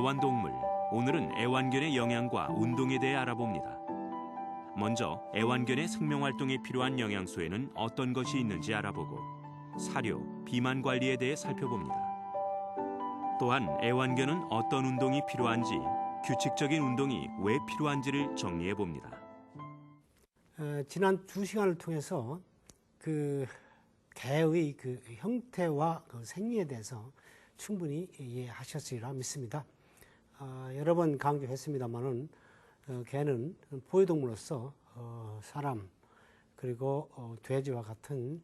애완동물. 오늘은 애완견의 영양과 운동에 대해 알아봅니다. 먼저 애완견의 생명활동에 필요한 영양소에는 어떤 것이 있는지 알아보고 사료, 비만 관리에 대해 살펴봅니다. 또한 애완견은 어떤 운동이 필요한지, 규칙적인 운동이 왜 필요한지를 정리해 봅니다. 지난 2시간을 통해서 개의 형태와 생리에 대해서 충분히 이해하셨으리라 믿습니다. 여러 번 강조했습니다만은 개는 포유동물로서 사람 그리고 돼지와 같은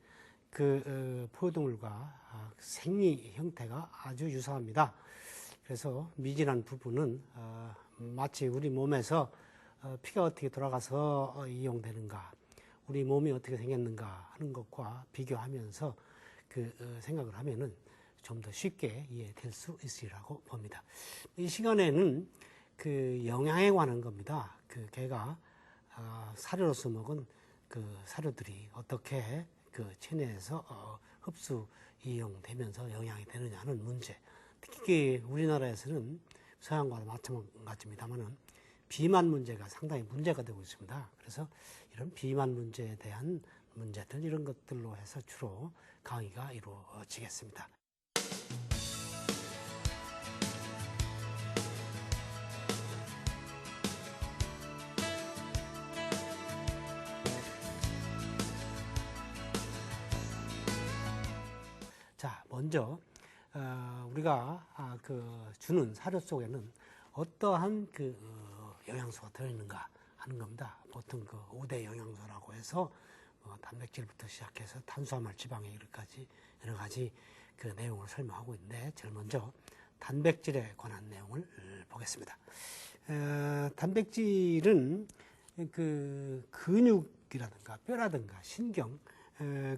포유동물과 생리 형태가 아주 유사합니다. 그래서 미진한 부분은 마치 우리 몸에서 피가 어떻게 돌아가서 이용되는가, 우리 몸이 어떻게 생겼는가 하는 것과 비교하면서 생각을 하면은 좀 더 쉽게 이해될 수 있으리라고 봅니다. 이 시간에는 영양에 관한 겁니다. 개가 사료로서 먹은 사료들이 어떻게 체내에서 흡수 이용되면서 영양이 되느냐 하는 문제. 특히 우리나라에서는 서양과는 마찬가지입니다만은 비만 문제가 상당히 문제가 되고 있습니다. 그래서 이런 비만 문제에 대한 문제들 이런 것들로 해서 주로 강의가 이루어지겠습니다. 자, 먼저 우리가 주는 사료 속에는 어떠한 영양소가 들어있는가 하는 겁니다. 보통 5대 영양소라고 해서 단백질부터 시작해서 탄수화물, 지방에 여러 가지 내용을 설명하고 있는데, 제일 먼저 단백질에 관한 내용을 보겠습니다. 단백질은 근육이라든가 뼈라든가 신경,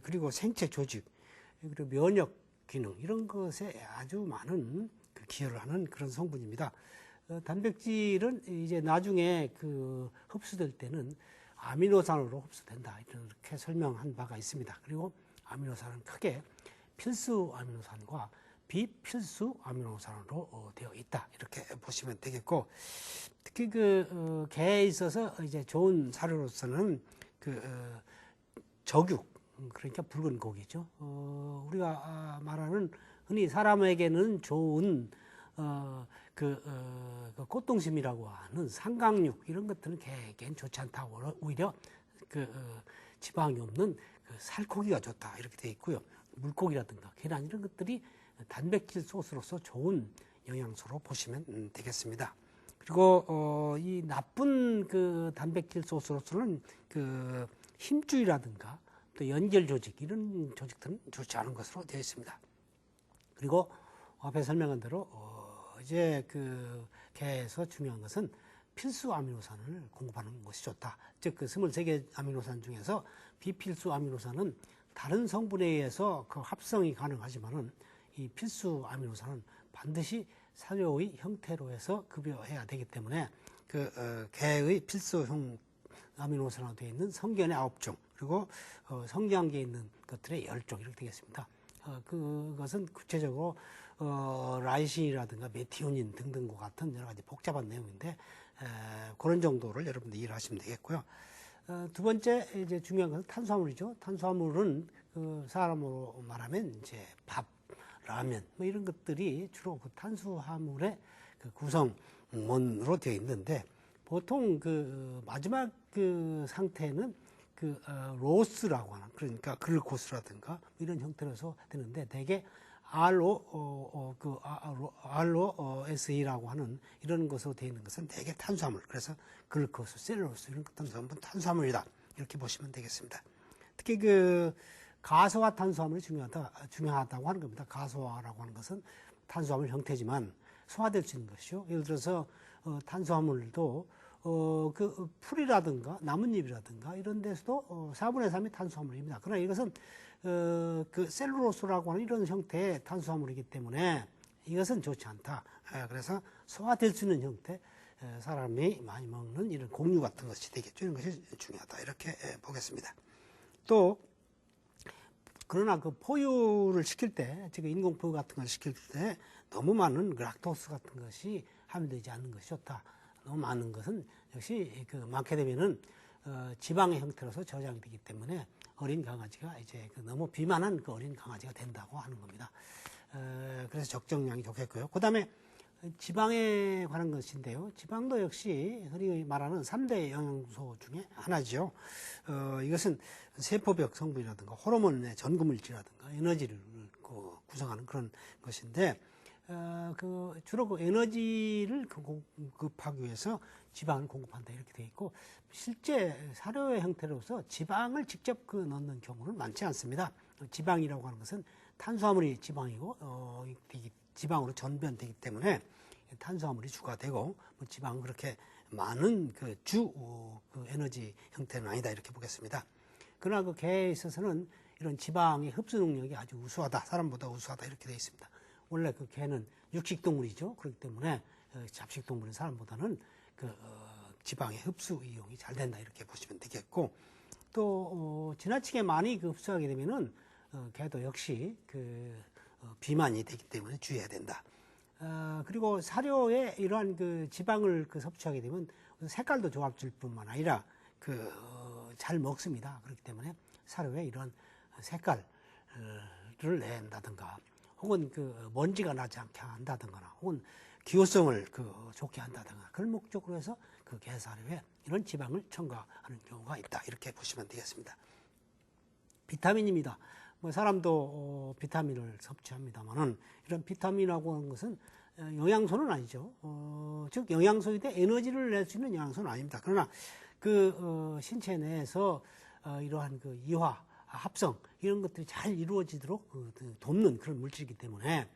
그리고 생체 조직, 그리고 면역 기능 이런 것에 아주 많은 기여를 하는 그런 성분입니다. 단백질은 이제 나중에 흡수될 때는 아미노산으로 흡수된다 이렇게 설명한 바가 있습니다. 그리고 아미노산은 크게 필수 아미노산과 비필수 아미노산으로 되어 있다 이렇게 보시면 되겠고, 특히 개에 있어서 이제 좋은 사료로서는 적육, 그러니까 붉은 고기죠. 우리가 말하는 흔히 사람에게는 좋은 꽃동심이라고 하는 삼각육 이런 것들은 개에겐 좋지 않다고, 오히려 지방이 없는 살코기가 좋다 이렇게 되어 있고요. 물고기라든가 계란 이런 것들이 단백질 소스로서 좋은 영양소로 보시면 되겠습니다. 그리고 이 나쁜 단백질 소스로서는 힘줄이라든가 또 연결 조직 이런 조직들은 좋지 않은 것으로 되어 있습니다. 그리고 앞에 설명한 대로 이제 개에서 중요한 것은 필수 아미노산을 공급하는 것이 좋다. 즉 23개 아미노산 중에서 비필수 아미노산은 다른 성분에 의해서 합성이 가능하지만은 이 필수 아미노산은 반드시 사료의 형태로 해서 급여해야 되기 때문에 개의 필수형 아미노산으로 되어 있는 성견의 9종, 그리고 성장기에 있는 것들의 10종 이렇게 되겠습니다. 그것은 구체적으로 라이신이라든가 메티오닌 등등과 같은 여러 가지 복잡한 내용인데, 그런 정도를 여러분들 이해를 하시면 되겠고요. 두 번째 이제 중요한 것은 탄수화물이죠. 탄수화물은 사람으로 말하면 이제 밥, 라면 뭐 이런 것들이 주로 탄수화물의 구성원으로 되어 있는데, 보통 마지막 상태는 로스라고 하는, 그러니까 글루코스라든가 이런 형태로서 되는데, 대개 ROSE라고 하는 이런 것으로 되어 있는 것은 대개 탄수화물, 그래서 글루코스, 셀룰로스 이런 것들은 전부 탄수화물이다 이렇게 보시면 되겠습니다. 특히 가소화 탄수화물이 중요하다고 하는 겁니다. 가소화라고 하는 것은 탄수화물 형태지만 소화될 수 있는 것이죠. 예를 들어서 탄수화물도 풀이라든가 나뭇잎이라든가 이런 데서도 4분의 3이 탄수화물입니다. 그러나 이것은 셀룰로스라고 하는 이런 형태의 탄수화물이기 때문에 이것은 좋지 않다. 그래서 소화될 수 있는 형태, 사람이 많이 먹는 이런 곡류 같은 것이 되겠죠. 이런 것이 중요하다 이렇게 보겠습니다. 또 그러나 포유를 시킬 때, 즉 인공포유 같은 걸 시킬 때 너무 많은 락토스 같은 것이 하면 되지 않는 것이 좋다. 너무 많은 것은 역시 그 많게 되면은 지방의 형태로서 저장되기 때문에 어린 강아지가 이제 그 너무 비만한 그 어린 강아지가 된다고 하는 겁니다. 그래서 적정량이 좋겠고요. 그 다음에 지방에 관한 것인데요. 지방도 역시 흔히 말하는 3대 영양소 중에 하나죠. 이것은 세포벽 성분이라든가 호르몬의 전구물질이라든가 에너지를 구성하는 그런 것인데, 주로 그 에너지를 공급하기 위해서 지방을 공급한다 이렇게 되어 있고, 실제 사료의 형태로서 지방을 직접 넣는 경우는 많지 않습니다. 지방이라고 하는 것은 탄수화물이 지방이고, 지방으로 전변되기 때문에 탄수화물이 주가 되고, 지방은 그렇게 많은 그 에너지 형태는 아니다 이렇게 보겠습니다. 그러나 그 개에 있어서는 이런 지방의 흡수 능력이 아주 우수하다, 사람보다 우수하다 이렇게 되어 있습니다. 원래 그 개는 육식동물이죠. 그렇기 때문에 잡식동물인 사람보다는 지방의 흡수 이용이 잘 된다 이렇게 보시면 되겠고, 또 지나치게 많이 흡수하게 되면은 개도 역시 비만이 되기 때문에 주의해야 된다. 그리고 사료에 이러한 지방을 섭취하게 되면 색깔도 좋아질 뿐만 아니라 잘 먹습니다. 그렇기 때문에 사료에 이런 색깔을 낸다든가, 혹은 먼지가 나지 않게 한다든가, 혹은 기호성을 좋게 한다든가, 그런 목적으로 해서 게사료에 이런 지방을 첨가하는 경우가 있다 이렇게 보시면 되겠습니다. 비타민입니다. 사람도 비타민을 섭취합니다만은, 이런 비타민이라고 하는 것은 영양소는 아니죠. 즉 영양소인데 에너지를 낼 수 있는 영양소는 아닙니다. 그러나 신체 내에서 이러한 이화, 합성 이런 것들이 잘 이루어지도록 돕는 그런 물질이기 때문에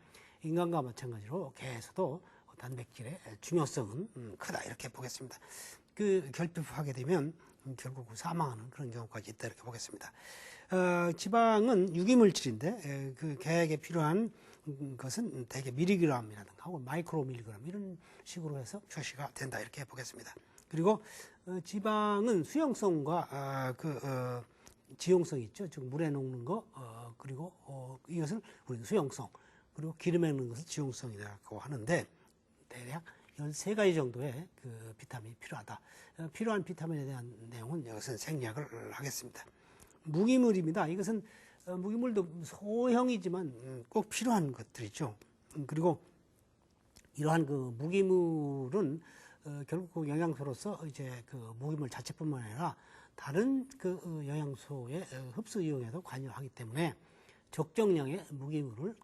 인간과 마찬가지로 개에서도 단백질의 중요성은 크다 이렇게 보겠습니다. 결핍하게 되면 결국 사망하는 그런 경우까지 있다 이렇게 보겠습니다. 지방은 유기물질인데 개에게 필요한 것은 대개 미리그램이라든가 혹은 마이크로 밀리그램 이런 식으로 해서 표시가 된다 이렇게 보겠습니다. 그리고 지방은 수용성과 지용성이 있죠. 즉 물에 녹는 거, 그리고 이것을 우리는 수용성, 그리고 기름에 넣는 것을 지용성이라고 하는데, 대략 13가지 정도의 비타민이 필요하다. 필요한 비타민에 대한 내용은 이것은 생략을 하겠습니다. 무기물입니다. 이것은 무기물도 소형이지만 꼭 필요한 것들이죠. 그리고 이러한 무기물은 결국 영양소로서 이제 무기물 자체뿐만 아니라 다른 영양소의 흡수 이용에도 관여하기 때문에 적정량의 무기물을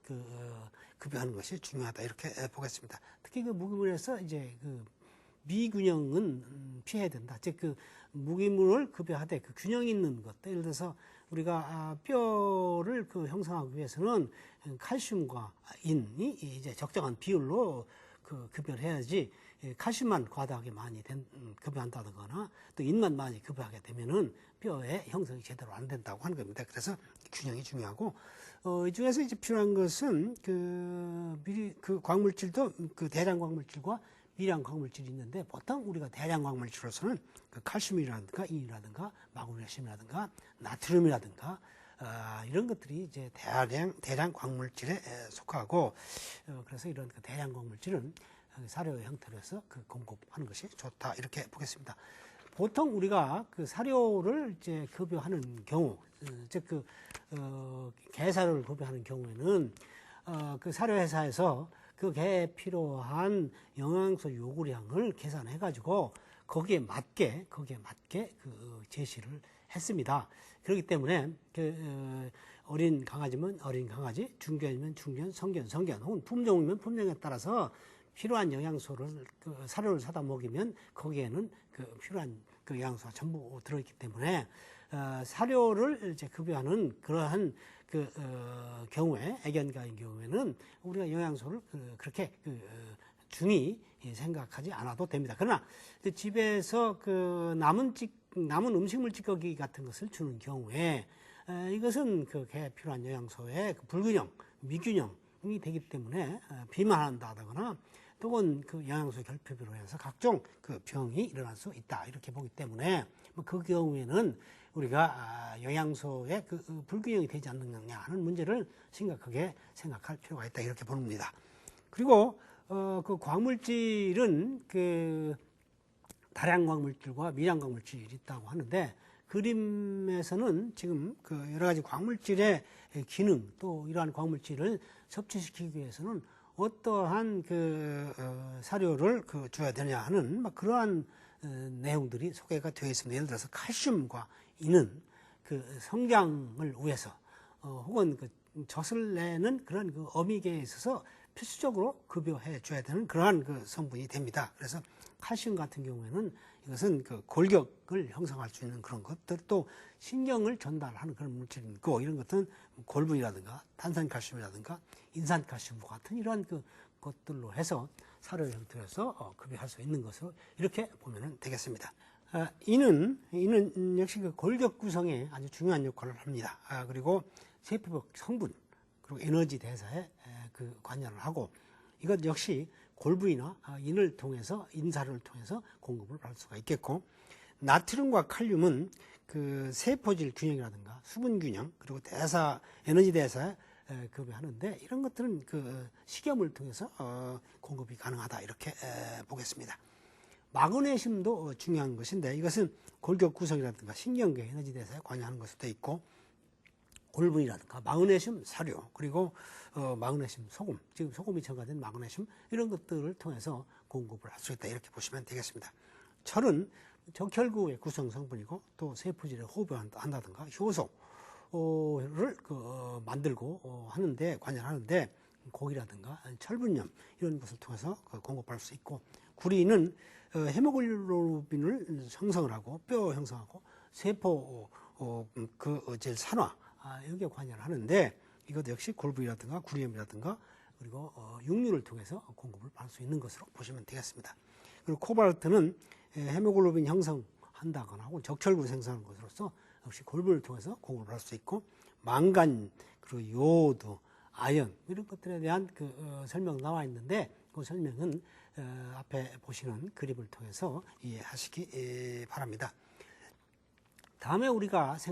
급여하는 것이 중요하다 이렇게 보겠습니다. 특히 무기물에서 이제 미균형은 피해야 된다. 즉 무기물을 급여하되 균형 있는 것, 예를 들어서 우리가 뼈를 형성하기 위해서는 칼슘과 인이 이제 적정한 비율로 급여를 해야지, 칼슘만 과다하게 많이 급여한다거나 또 인만 많이 급여하게 되면은 뼈의 형성이 제대로 안 된다고 하는 겁니다. 그래서 균형이 중요하고, 이 중에서 이제 필요한 것은 광물질도 대량 광물질과 미량 광물질이 있는데, 보통 우리가 대량 광물질로서는 칼슘이라든가 인이라든가 마그네슘이라든가 나트륨이라든가 이런 것들이 이제 대량 광물질에 속하고, 그래서 이런 대량 광물질은 사료의 형태로 해서 공급하는 것이 좋다 이렇게 보겠습니다. 보통 우리가 사료를 이제 급여하는 경우, 즉 개사료를 급여하는 경우에는 사료 회사에서 개에 필요한 영양소 요구량을 계산해 가지고 거기에 맞게 제시를 했습니다. 그렇기 때문에 어린 강아지면 어린 강아지, 중견이면 중견, 성견, 혹은 품종이면 품종에 따라서 필요한 영양소를 사료를 사다 먹이면 거기에는 필요한 영양소가 전부 들어있기 때문에 사료를 이제 급여하는 그러한 경우에, 애견가인 경우에는 우리가 영양소를 그렇게 중히 생각하지 않아도 됩니다. 그러나 집에서 남은 음식물 찌꺼기 같은 것을 주는 경우에 이것은 개에 필요한 영양소의 불균형, 미균형이 되기 때문에 비만한다거나 또는 영양소 결핍으로 해서 각종 병이 일어날 수 있다 이렇게 보기 때문에 그 경우에는 우리가 영양소의 불균형이 되지 않느냐 하는 문제를 심각하게 생각할 필요가 있다 이렇게 봅니다. 그리고 그 광물질은 그 다량 광물질과 미량 광물질이 있다고 하는데 그림에서는 지금 그 여러 가지 광물질의 기능 또 이러한 광물질을 섭취시키기 위해서는 어떠한 그 사료를 그 줘야 되냐 하는 막 그러한 내용들이 소개가 되어 있습니다. 예를 들어서 칼슘과 이는 그 성장을 위해서 혹은 그 젖을 내는 그런 그 어미계에 있어서 필수적으로 급여해 줘야 되는 그러한 그 성분이 됩니다. 그래서 칼슘 같은 경우에는 이것은 그 골격을 형성할 수 있는 그런 것들 또 신경을 전달하는 그런 물질이고 이런 것들은 골분이라든가 탄산칼슘이라든가 인산칼슘과 같은 이러한 그 것들로 해서 사료 형태로서 급여할 수 있는 것으로 이렇게 보면 되겠습니다. 이는 역시 그 골격 구성에 아주 중요한 역할을 합니다. 그리고 세포벽 성분 그리고 에너지 대사에 그 관여를 하고 이것 역시 골부이나 인을 통해서 인사를 통해서 공급을 받을 수가 있겠고 나트륨과 칼륨은 그 세포질 균형이라든가 수분 균형 그리고 대사 에너지 대사에 급여하는데 이런 것들은 그 식염을 통해서 공급이 가능하다 이렇게 보겠습니다. 마그네슘도 중요한 것인데 이것은 골격 구성이라든가 신경계 에너지 대사에 관여하는 것으로 되어 있고 골분이라든가 마그네슘 사료 그리고 마그네슘 소금 지금 소금이 첨가된 마그네슘 이런 것들을 통해서 공급을 할 수 있다 이렇게 보시면 되겠습니다. 철은 적혈구의 구성 성분이고 또 세포질에 호흡한다든가 효소를 만들고 하는데 관여하는데 고기라든가 철분염 이런 것을 통해서 공급할 수 있고 구리는 헤모글로빈을 형성을 하고 뼈 형성하고 세포 질 산화 여기에 관여를 하는데 이것 역시 골부이라든가 구리염이라든가 그리고 육류를 통해서 공급을 받을 수 있는 것으로 보시면 되겠습니다. 그리고 코발트는 헤모글로빈 형성한다거나 혹은 적혈구 생성하는 것으로서 역시 골부를 통해서 공급을 받을 수 있고 망간 그리고 요오드 아연 이런 것들에 대한 그 설명 나와 있는데 그 설명은 앞에 보시는 그림을 통해서 이해하시기 바랍니다. 다음에 우리가